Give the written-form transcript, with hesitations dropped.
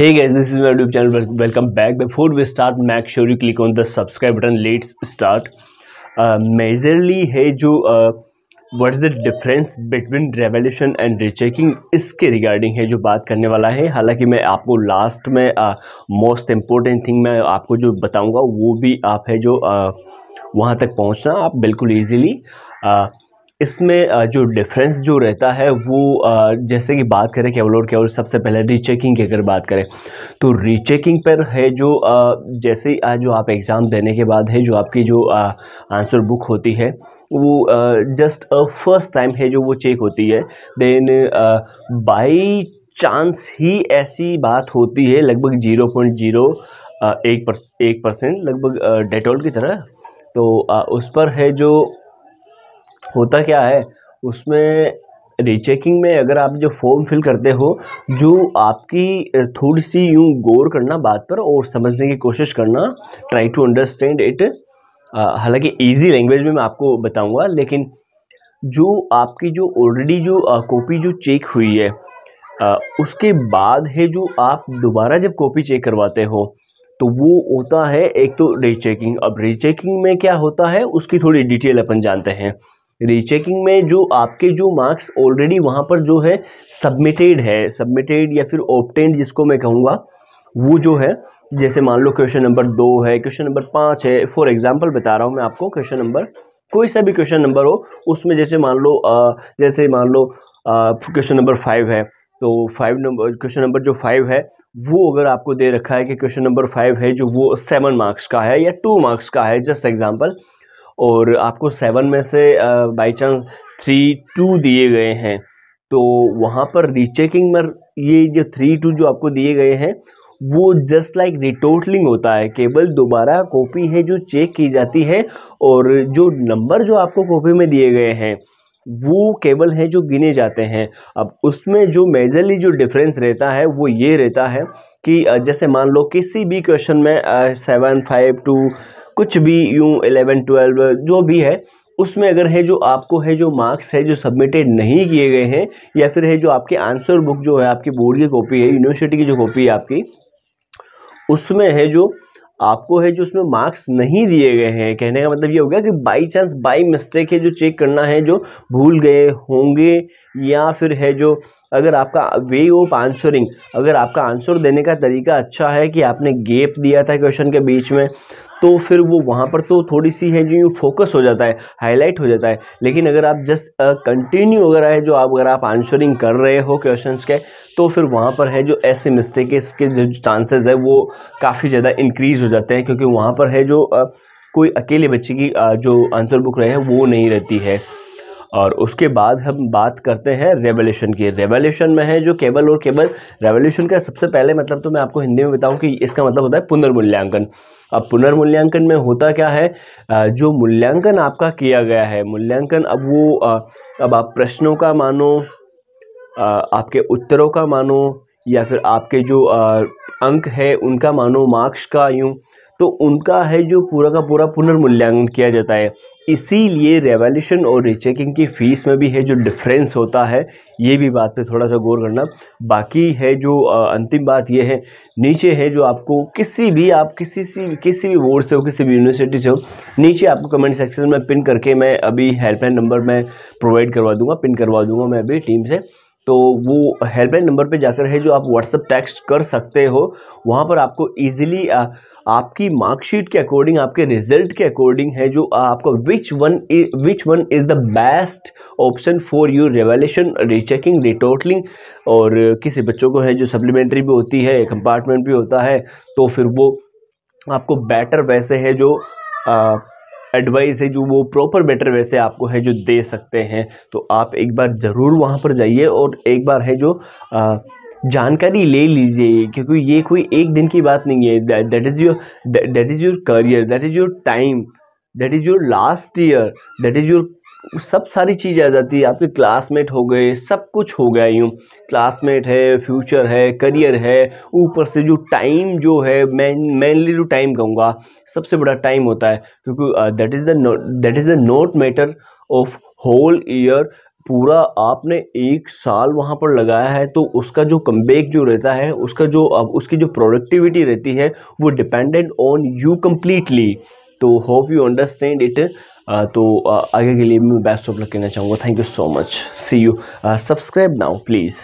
Hey guys, this is my YouTube channel. Welcome back. Before we start, make sure you click on the subscribe button. Let's start. Majorly है जो what is the difference between revolution and rechecking, इसके regarding है जो बात करने वाला है। हालांकि मैं आपको लास्ट में मोस्ट इम्पोर्टेंट थिंग मैं आपको जो बताऊंगा वो भी आप है जो वहाँ तक पहुँचना आप बिल्कुल ईजीली। इसमें जो डिफरेंस जो रहता है वो जैसे कि बात करें केवल और केवल सबसे पहले रीचेकिंग की अगर बात करें तो रीचेकिंग पर है जो जैसे जो आप एग्ज़ाम देने के बाद है जो आपकी जो आंसर बुक होती है वो जस्ट फर्स्ट टाइम है जो वो चेक होती है। देन बाई चांस ही ऐसी बात होती है लगभग 0.01% लगभग डेटॉल की तरह। तो उस पर है जो होता क्या है उसमें रीचेकिंग में अगर आप जो फॉर्म फिल करते हो जो आपकी थोड़ी सी यूँ गौर करना बात पर और समझने की कोशिश करना, ट्राई टू अंडरस्टैंड इट। हालांकि इजी लैंग्वेज में मैं आपको बताऊंगा, लेकिन जो आपकी जो ऑलरेडी जो कॉपी जो चेक हुई है उसके बाद है जो आप दोबारा जब कॉपी चेक करवाते हो तो वो होता है एक तो रीचेकिंग। अब रीचेकिंग में क्या होता है उसकी थोड़ी डिटेल अपन जानते हैं। रीचेकिंग में जो आपके जो मार्क्स ऑलरेडी वहाँ पर जो है सबमिटेड या फिर ऑब्टेन्ड जिसको मैं कहूँगा वो जो है, जैसे मान लो क्वेश्चन नंबर 2 है, क्वेश्चन नंबर 5 है, फॉर एग्जांपल बता रहा हूँ मैं आपको। क्वेश्चन नंबर कोई सा भी क्वेश्चन नंबर हो उसमें जैसे मान लो क्वेश्चन नंबर 5 है तो क्वेश्चन नंबर जो 5 है वो अगर आपको दे रखा है कि क्वेश्चन नंबर 5 है जो वो 7 मार्क्स का है या 2 मार्क्स का है, जस्ट एग्जांपल, और आपको 7 में से बाई चांस 3-2 दिए गए हैं तो वहाँ पर रीचेकिंग में ये जो 3-2 जो आपको दिए गए हैं वो जस्ट लाइक रिटोटलिंग होता है। केवल दोबारा कॉपी है जो चेक की जाती है और जो नंबर जो आपको कॉपी में दिए गए हैं वो केवल है जो गिने जाते हैं। अब उसमें जो मेजरली जो डिफरेंस रहता है वो ये रहता है कि जैसे मान लो किसी भी क्वेश्चन में 7, 5, 2 कुछ भी यूँ 11, 12 जो भी है उसमें अगर है जो आपको है जो मार्क्स है जो सबमिटेड नहीं किए गए हैं या फिर है जो आपके आंसर बुक जो है आपकी बोर्ड की कॉपी है, यूनिवर्सिटी की जो कॉपी है आपकी, उसमें है जो आपको है जो उसमें मार्क्स नहीं दिए गए हैं, कहने का मतलब ये हो गया कि बाई चांस बाई मिस्टेक है जो चेक करना है जो भूल गए होंगे या फिर है जो अगर आपका वे ऑफ आंसरिंग, अगर आपका आंसर देने का तरीका अच्छा है कि आपने गैप दिया था क्वेश्चन के बीच में तो फिर वो वहाँ पर तो थोड़ी सी है जो फोकस हो जाता है, हाईलाइट हो जाता है। लेकिन अगर आप जस्ट कंटिन्यू अगर आप आंसरिंग कर रहे हो क्वेश्चंस के तो फिर वहाँ पर है जो ऐसे मिस्टेक के जो चांसेस है वो काफ़ी ज़्यादा इंक्रीज़ हो जाते हैं, क्योंकि वहाँ पर है जो कोई अकेले बच्चे की जो आंसर बुक रहे हैं वो नहीं रहती है। और उसके बाद हम बात करते हैं रेवोल्यूशन की। रेवोल्यूशन में है जो केवल और केवल रेवोल्यूशन का सबसे पहले मतलब तो मैं आपको हिंदी में बताऊं कि इसका मतलब होता है पुनर्मूल्यांकन। अब पुनर्मूल्यांकन में होता क्या है, जो मूल्यांकन आपका किया गया है, मूल्यांकन अब वो अब आप प्रश्नों का मानो, आपके उत्तरों का मानो या फिर आपके जो अंक है उनका मानो, मार्क्स का यूँ, तो उनका है जो पूरा का पूरा पुनर्मूल्यांकन किया जाता है। इसीलिए रेवोल्यूशन और रीचेकिंग की फ़ीस में भी है जो डिफरेंस होता है, ये भी बात पे थोड़ा सा गौर करना। बाकी है जो अंतिम बात ये है, नीचे है जो आपको किसी भी बोर्ड से हो, किसी भी यूनिवर्सिटी से हो, नीचे आपको कमेंट सेक्शन में पिन करके मैं अभी हेल्पलाइन नंबर मैं प्रोवाइड करवा दूँगा, पिन करवा दूँगा मैं अभी टीम से। तो वो हेल्पलाइन नंबर पे जाकर है जो आप व्हाट्सअप टेक्स्ट कर सकते हो। वहाँ पर आपको ईजिली आपकी मार्कशीट के अकॉर्डिंग, आपके रिजल्ट के अकॉर्डिंग है जो आपको which one is the best option for you revolution, rechecking, retotalling. और किसी बच्चों को है जो सप्लीमेंट्री भी होती है, कंपार्टमेंट भी होता है, तो फिर वो आपको बेटर वैसे है जो एडवाइस है जो वो प्रॉपर बेटर वैसे आपको है जो दे सकते हैं। तो आप एक बार ज़रूर वहाँ पर जाइए और एक बार है जो जानकारी ले लीजिए, क्योंकि ये कोई एक दिन की बात नहीं है। That is your career, that is your time, that is your last year, that is your सब सारी चीज़ें आ जाती है। आपके क्लासमेट हो गए, सब कुछ हो गया यूँ, क्लासमेट है, फ्यूचर है, करियर है, ऊपर से जो टाइम जो है, मेनली जो टाइम कहूँगा सबसे बड़ा टाइम होता है, क्योंकि that is the note matter of whole year पूरा आपने 1 साल वहाँ पर लगाया है, तो उसका जो कमबैक जो रहता है, उसका जो उसकी जो प्रोडक्टिविटी रहती है वो डिपेंडेंट ऑन यू कम्प्लीटली। तो होप यू अंडरस्टैंड इट। तो आगे के लिए मैं बेस्ट ऑफ लक कहना चाहूँगा। Thank you so much, see you. Subscribe now please.